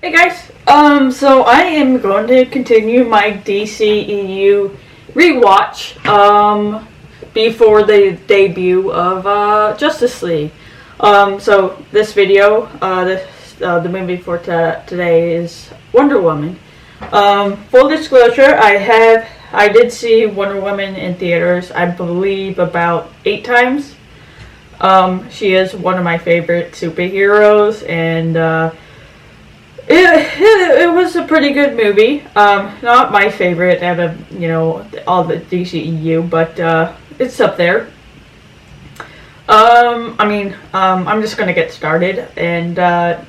Hey guys, so I am going to continue my DCEU rewatch, before the debut of, Justice League. So this video, the movie for today is Wonder Woman. Full disclosure, I did see Wonder Woman in theaters, I believe about 8 times. She is one of my favorite superheroes, and, it was a pretty good movie. Not my favorite out of, all the DCEU, but, it's up there. I'm just gonna get started, and,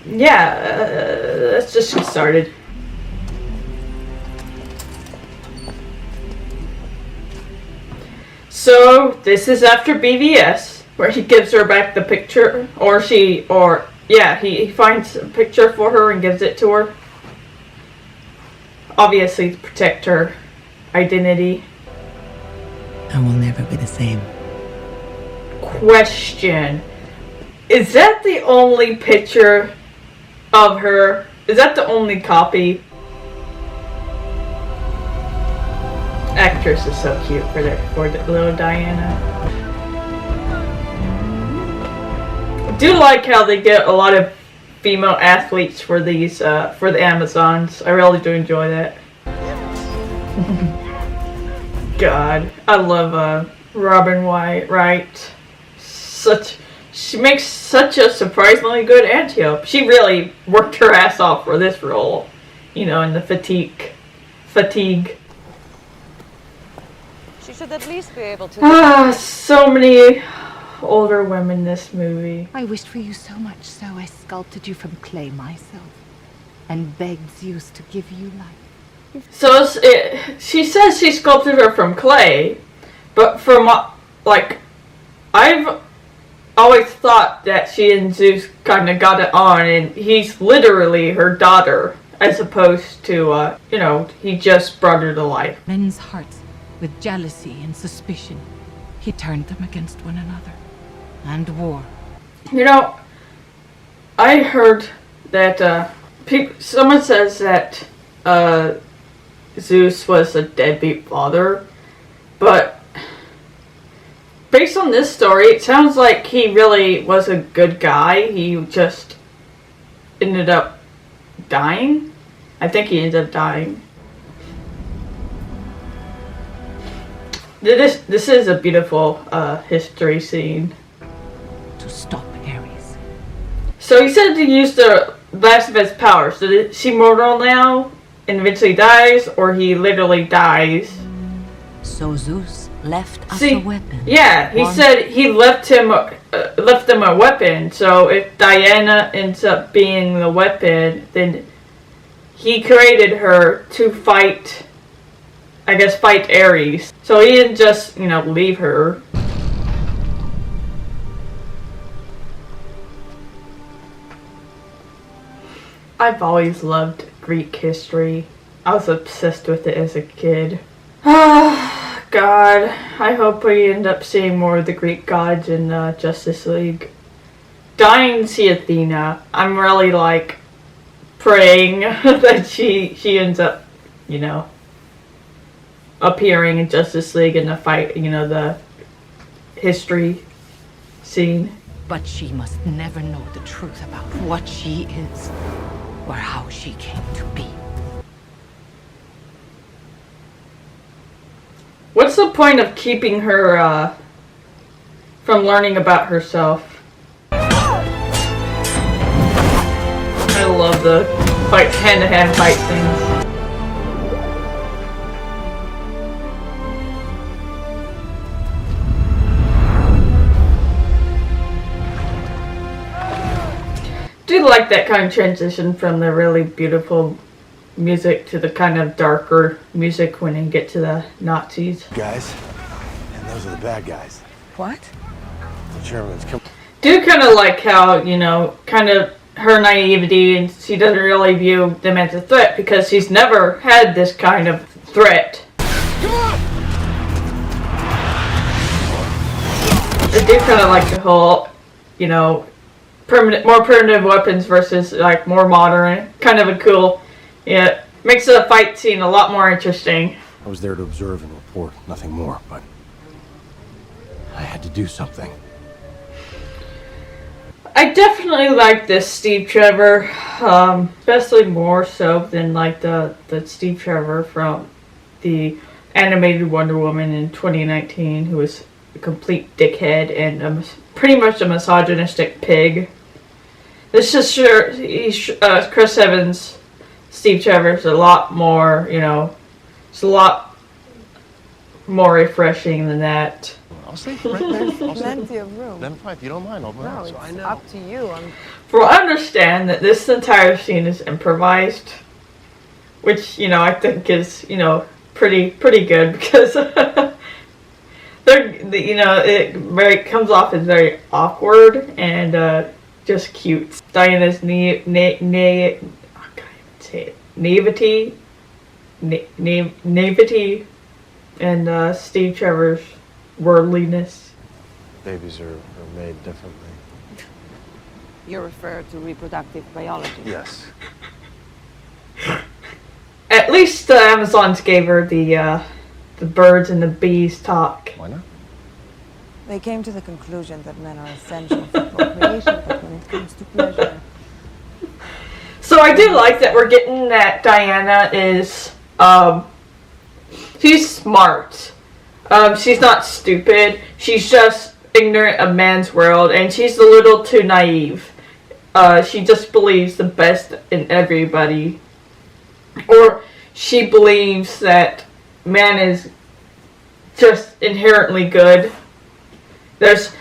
let's just get started. So, this is after BVS, where he gives her back the picture, he finds a picture for her and gives it to her. Obviously to protect her identity. I will never be the same. Question. Is that the only picture of her? Is that the only copy? Actress is so cute for the little Diana. I do like how they get a lot of female athletes for these for the Amazons. I really do enjoy that. God, I love Robin Wright. She makes such a surprisingly good Antiope. She really worked her ass off for this role, in the fatigue. She should at least be able to. So many older women in this movie. I wished for you so much so I sculpted you from clay myself and begged Zeus to give you life. So she says she sculpted her from clay, but from I've always thought that she and Zeus kind of got it on, and he's literally her daughter, as opposed to he just brought her to life. Men's hearts with jealousy and suspicion. He turned them against one another. And war. I heard that someone says that Zeus was a deadbeat father, but based on this story, it sounds like he really was a good guy. He just ended up dying. I think he ended up dying. This is a beautiful history scene. To stop Ares. So he said to use the last of his powers. So is she mortal now and eventually dies, or he literally dies? So Zeus left us See, a weapon. Yeah, he said he left them a weapon. So if Diana ends up being the weapon, then he created her to fight Ares. So he didn't just, leave her. I've always loved Greek history. I was obsessed with it as a kid. Ah, God. I hope we end up seeing more of the Greek gods in Justice League. Dying to see Athena. I'm really, praying that she ends up, appearing in Justice League in the fight, the history scene. But she must never know the truth about what she is, or how she came to be. What's the point of keeping her, from learning about herself? I love the hand-to-hand fight scenes. I do like that kind of transition from the really beautiful music to the kind of darker music when you get to the Nazis. Guys, and those are the bad guys. What? The Germans come. Do kind of like how, kind of her naivety, and she doesn't really view them as a threat because she's never had this kind of threat. Come on! I do kind of like the whole, more primitive weapons versus like more modern. Kind of a cool, yeah, makes the fight scene a lot more interesting. I was there to observe and report, nothing more, but I had to do something. I definitely like this Steve Trevor, especially more so than like the Steve Trevor from the animated Wonder Woman in 2019, who was a complete dickhead and pretty much a misogynistic pig. This is sure Chris Evans, Steve Trevor's a lot more, it's a lot more refreshing than that. I'll sleep right there. I'll sleep. Plenty of room. Then fine, if you don't mind, I'll No, so I it's know. up to you. For I understand that this entire scene is improvised, which I think is pretty good because it comes off as very awkward and just cute. Diana's naivety, and Steve Trevor's worldliness. Babies are made differently. You refer to reproductive biology. Yes. At least the Amazons gave her the birds and the bees talk. Why not? They came to the conclusion that men are essential for procreation, but when it comes to pleasure, So I do like that we're getting that Diana is, she's smart. She's not stupid. She's just ignorant of man's world, and she's a little too naive. She just believes the best in everybody. Or she believes that man is just inherently good. There's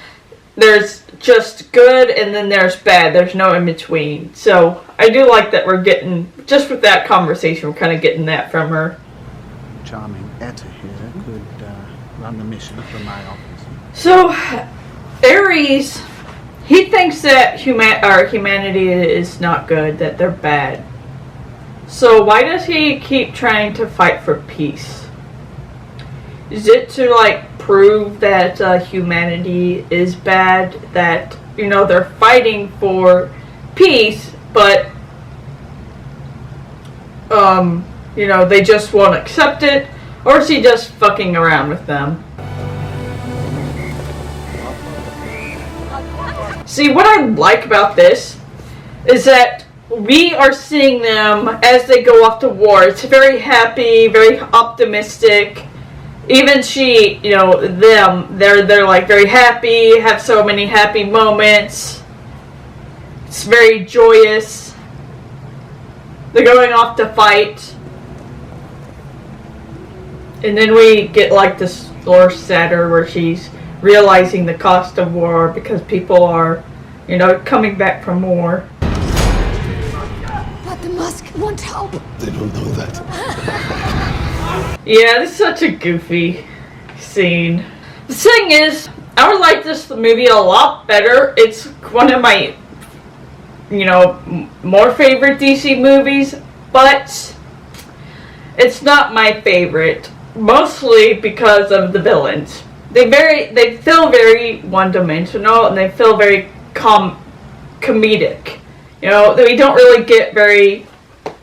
just good and then there's bad. There's no in between. So I do like that we're getting, just with that conversation, we're kind of getting that from her. Charming Etta here could run the mission from my office. So Ares, he thinks that humanity is not good, that they're bad. So why does he keep trying to fight for peace? Is it to prove that humanity is bad, that they're fighting for peace, but they just won't accept it, or is he just fucking around with them? See, what I like about this is that we are seeing them as they go off to war. It's very happy, very optimistic. Even she, them, they're very happy, have so many happy moments. It's very joyous. They're going off to fight. And then we get this Lord Saturn where she's realizing the cost of war because people are, coming back from war. But the Musk won't help. They don't know that. Yeah, this is such a goofy scene. The thing is, I would like this movie a lot better. It's one of my, more favorite DC movies, but it's not my favorite. Mostly because of the villains. They feel very one-dimensional and they feel very comedic. We don't really get very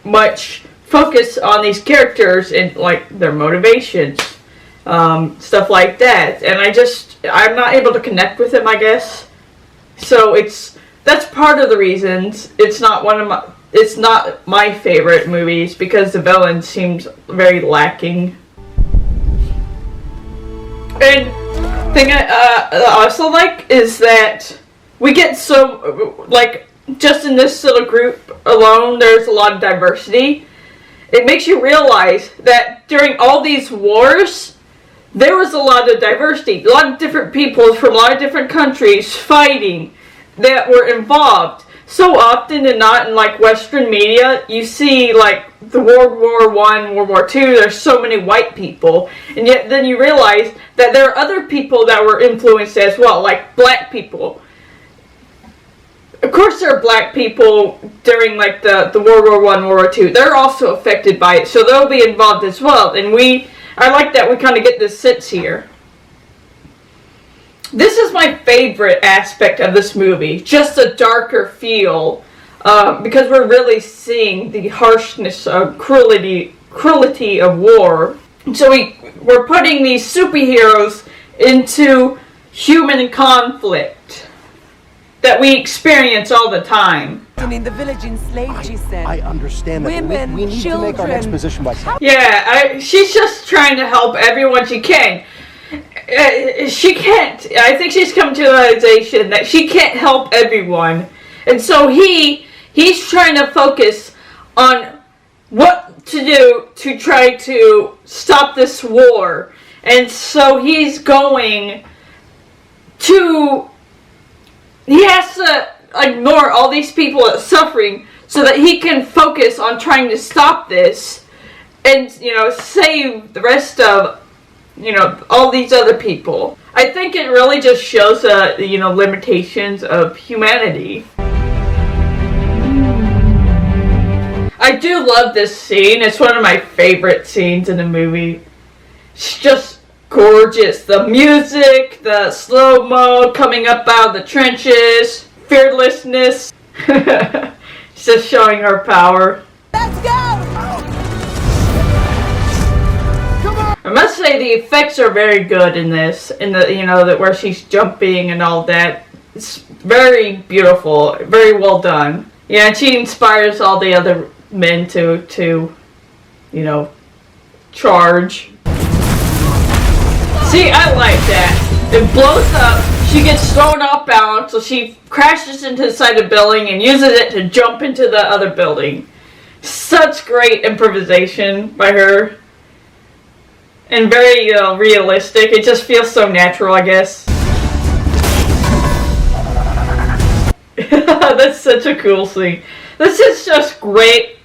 much focus on these characters and their motivations, stuff like that. And I'm not able to connect with them, I guess. So that's part of the reasons it's not my favorite movies, because the villain seems very lacking. And thing I also like is that we get so just in this little group alone, there's a lot of diversity. It makes you realize that during all these wars, there was a lot of diversity. A lot of different people from a lot of different countries fighting that were involved. So often and not in Western media, you see the World War I, World War II, there's so many white people. And yet then you realize that there are other people that were influenced as well, like black people. Of course there are black people during the World War I, World War II. They're also affected by it, so they'll be involved as well. And I like that we kind of get this sense here. This is my favorite aspect of this movie, just a darker feel, because we're really seeing the harshness of cruelty of war. So we're putting these superheroes into human conflict that we experience all the time. In the village enslaved, she said. I understand that. Women, we need to make our next children. position by... Yeah, she's just trying to help everyone she can. She can't. I think she's come to the realization that she can't help everyone. And so he's trying to focus on what to do to try to stop this war. And so he has to ignore all these people that are suffering so that he can focus on trying to stop this and, save the rest of, all these other people. I think it really just shows, limitations of humanity. I do love this scene. It's one of my favorite scenes in the movie. It's just gorgeous. The music, the slow-mo coming up out of the trenches, fearlessness. It's just showing her power. Let's go! I must say the effects are very good in this. In the that where she's jumping and all that. It's very beautiful, very well done. Yeah, and she inspires all the other men to charge. See, I like that. It blows up, she gets thrown off balance, so she crashes into the side of the building and uses it to jump into the other building. Such great improvisation by her. And very, realistic. It just feels so natural, I guess. That's such a cool scene. This is just great,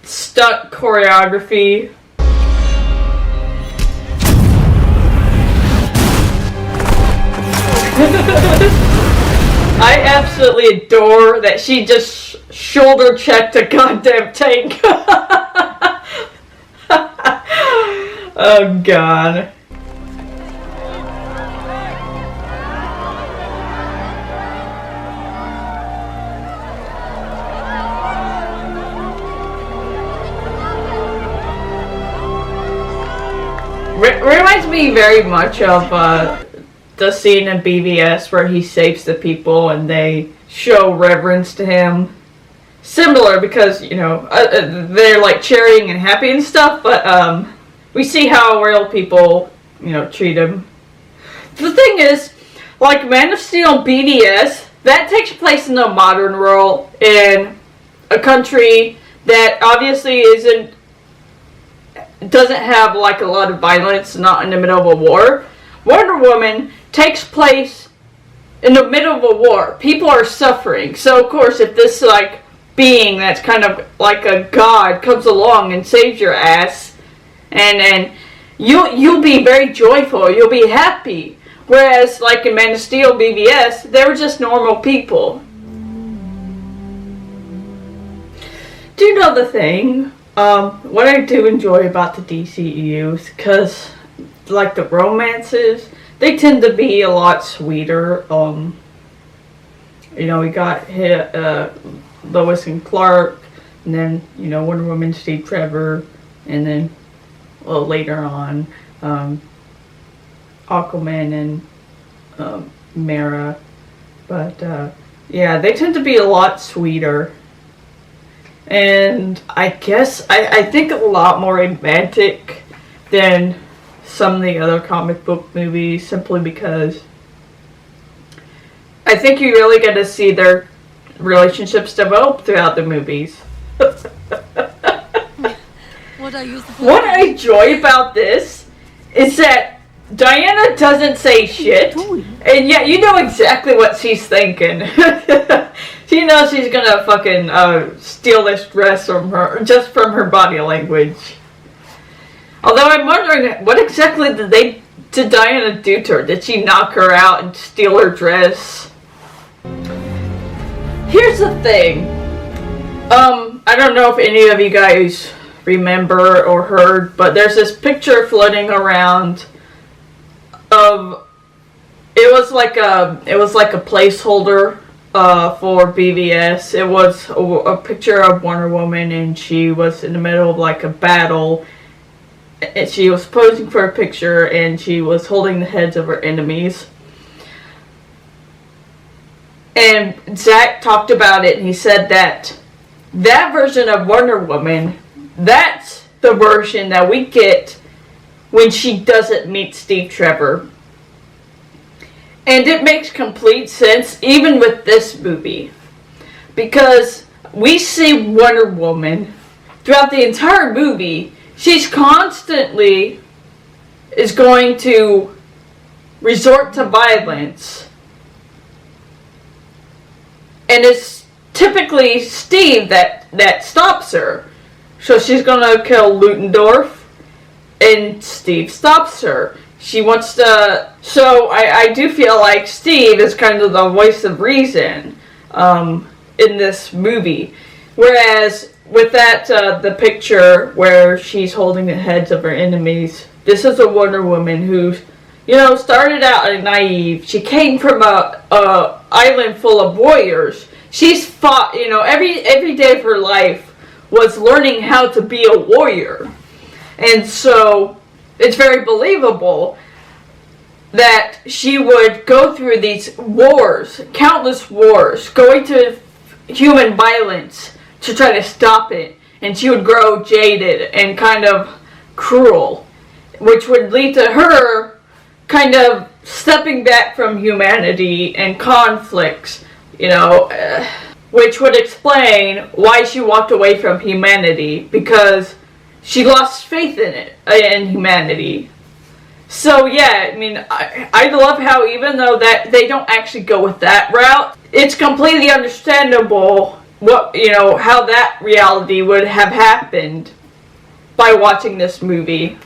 stunt choreography. I absolutely adore that she just shoulder checked a goddamn tank. Oh god. Reminds me very much of the scene in BVS where he saves the people and they show reverence to him. Similar because, they're like cheering and happy and stuff, but we see how real people, treat him. The thing is, like Man of Steel and BVS, that takes place in the modern world in a country that obviously doesn't have like a lot of violence, not in the middle of a war. Wonder Woman takes place in the middle of a war. People are suffering. So of course, if this being that's kind of like a god comes along and saves your ass, and you'll be very joyful. You'll be happy. Whereas like in Man of Steel, BVS, they were just normal people. Do you know the thing? What I do enjoy about the DCEU is because, like the romances, they tend to be a lot sweeter. We got Lois and Clark, and then Wonder Woman, Steve Trevor, and then later on Aquaman and Mara. But yeah, they tend to be a lot sweeter. And I guess, I think a lot more romantic than some of the other comic book movies, simply because I think you really get to see their relationships develop throughout the movies. What are you supposed What I enjoy about this is that Diana doesn't say shit, and yet you know exactly what she's thinking. She knows she's gonna fucking steal this dress from her, just from her body language. Although I'm wondering, what exactly did Diana do to her? Did she knock her out and steal her dress? Here's the thing. I don't know if any of you guys remember or heard, but there's this picture floating around of it was like a placeholder for BVS. It was a picture of Wonder Woman, and she was in the middle of like a battle. And she was posing for a picture, and she was holding the heads of her enemies. And Zack talked about it, and he said that version of Wonder Woman, that's the version that we get when she doesn't meet Steve Trevor. And it makes complete sense, even with this movie. Because we see Wonder Woman throughout the entire movie. She's constantly is going to resort to violence. And it's typically Steve that stops her. So she's gonna kill Ludendorff, and Steve stops her. She wants to... So I do feel like Steve is kind of the voice of reason in this movie. Whereas with that, the picture where she's holding the heads of her enemies, this is a Wonder Woman who, started out naive. She came from a island full of warriors. She's fought, every day of her life was learning how to be a warrior. And so it's very believable that she would go through these wars, countless wars, going to human violence to try to stop it. And she would grow jaded and kind of cruel, which would lead to her kind of stepping back from humanity and conflicts, which would explain why she walked away from humanity, because she lost faith in humanity. So yeah, I mean, I love how even though that they don't actually go with that route, it's completely understandable how that reality would have happened by watching this movie.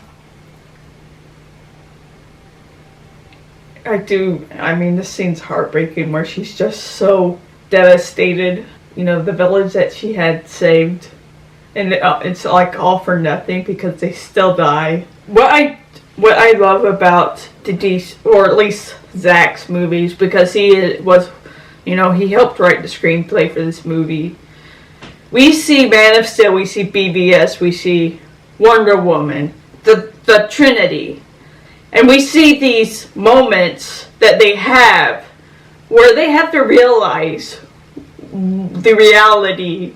This scene's heartbreaking where she's just so devastated. The village that she had saved, and it's like all for nothing because they still die. What I love about the DC, or at least Zack's movies, because he was, he helped write the screenplay for this movie. We see Man of Steel, we see BVS, we see Wonder Woman, the Trinity. And we see these moments that they have where they have to realize the reality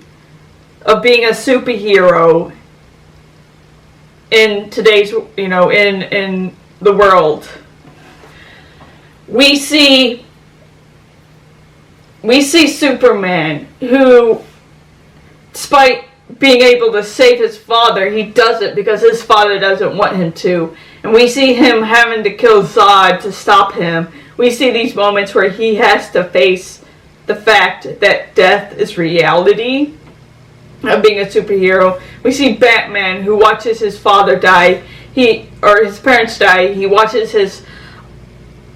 of being a superhero in today's, in the world. We see Superman, who, despite being able to save his father, he does it because his father doesn't want him to. And we see him having to kill Zod to stop him. We see these moments where he has to face the fact that death is reality of being a superhero. We see Batman, who watches his father die, his parents die. He watches his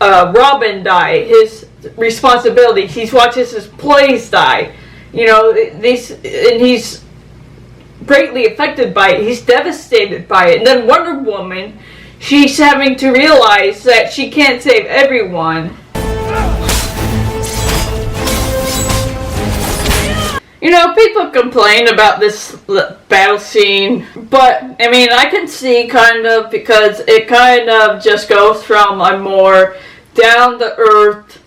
Robin die, his responsibility. He watches his employees die. And he's greatly affected by it. He's devastated by it. And then Wonder Woman, she's having to realize that she can't save everyone. People complain about this battle scene, but, I can see kind of, because it kind of just goes from a more down-to-earth,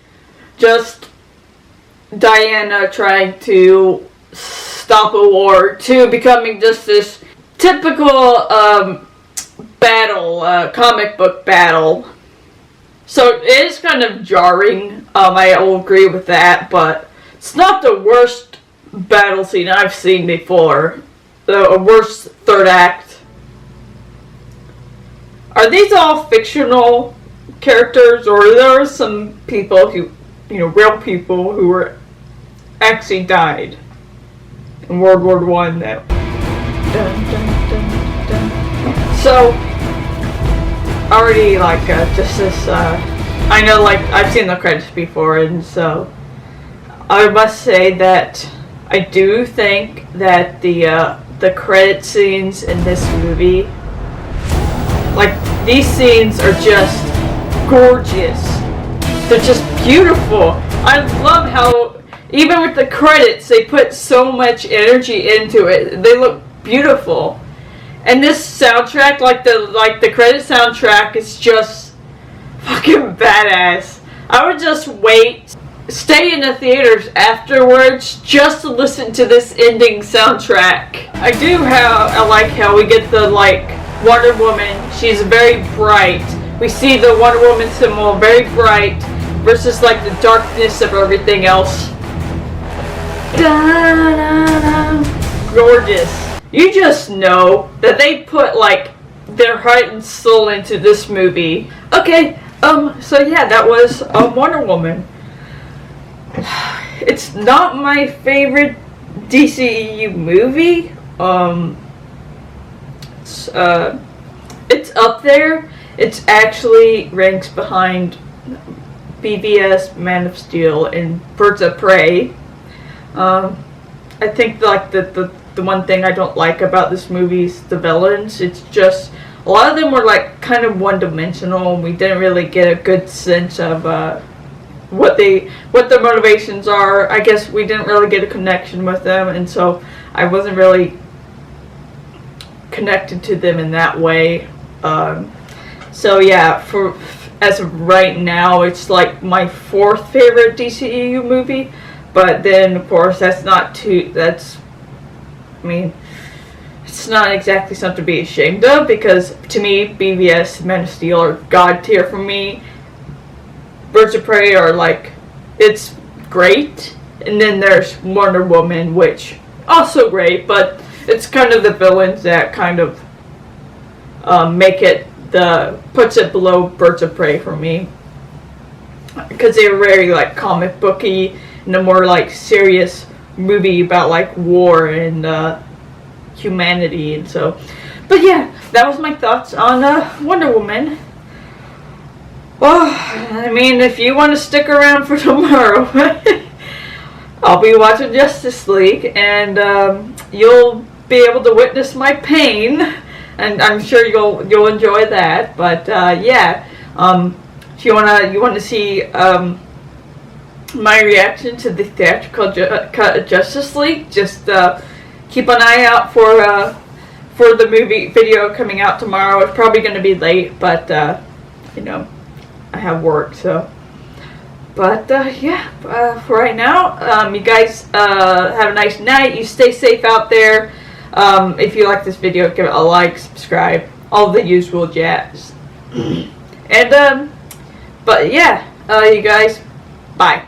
just Diana trying to stop a war, to becoming just this typical battle, comic book battle. So it is kind of jarring. I will agree with that, but it's not the worst battle scene I've seen before. The worst third act. Are these all fictional characters, or are there some people who, real people who were actually died in World War I that... So, already, just this, I know, I've seen the credits before, and so, I must say that I do think that the credit scenes in this movie, these scenes are just gorgeous. They're just beautiful. I love how even with the credits they put so much energy into it. They look beautiful. And this soundtrack, like the credit soundtrack, is just fucking badass. I would just stay in the theaters afterwards just to listen to this ending soundtrack. I like how we get the Wonder Woman. She's very bright. We see the Wonder Woman symbol very bright versus the darkness of everything else. Da-da-da. Gorgeous. You just know that they put their heart and soul into this movie. Okay, so yeah, that was Wonder Woman. It's not my favorite DCEU movie. It's up there. It's actually ranks behind BVS, Man of Steel, and Birds of Prey. I think the one thing I don't like about this movie is the villains. It's just a lot of them were kind of one-dimensional, and we didn't really get a good sense of what their motivations are. I guess we didn't really get a connection with them, and so I wasn't really connected to them in that way. So yeah, as of right now, it's my fourth favorite DCEU movie. But then, of course, it's not exactly something to be ashamed of, because to me, BVS, Man of Steel are god tier for me. Birds of Prey are it's great. And then there's Wonder Woman, which also great, but it's kind of the villains that kind of puts it below Birds of Prey for me. Because they were very comic booky, and a more serious movie about war and humanity, and so. But yeah, that was my thoughts on Wonder Woman. Well, I mean, if you want to stick around for tomorrow, I'll be watching Justice League, and you'll be able to witness my pain, and I'm sure you'll enjoy that. But yeah, if you wanna see my reaction to the theatrical cut of Justice League, just keep an eye out for the movie video coming out tomorrow. It's probably going to be late, but I have work, so. But yeah, for right now, you guys have a nice night. You stay safe out there. If you like this video, give it a like, subscribe, all the usual jazz. And but yeah, you guys, bye.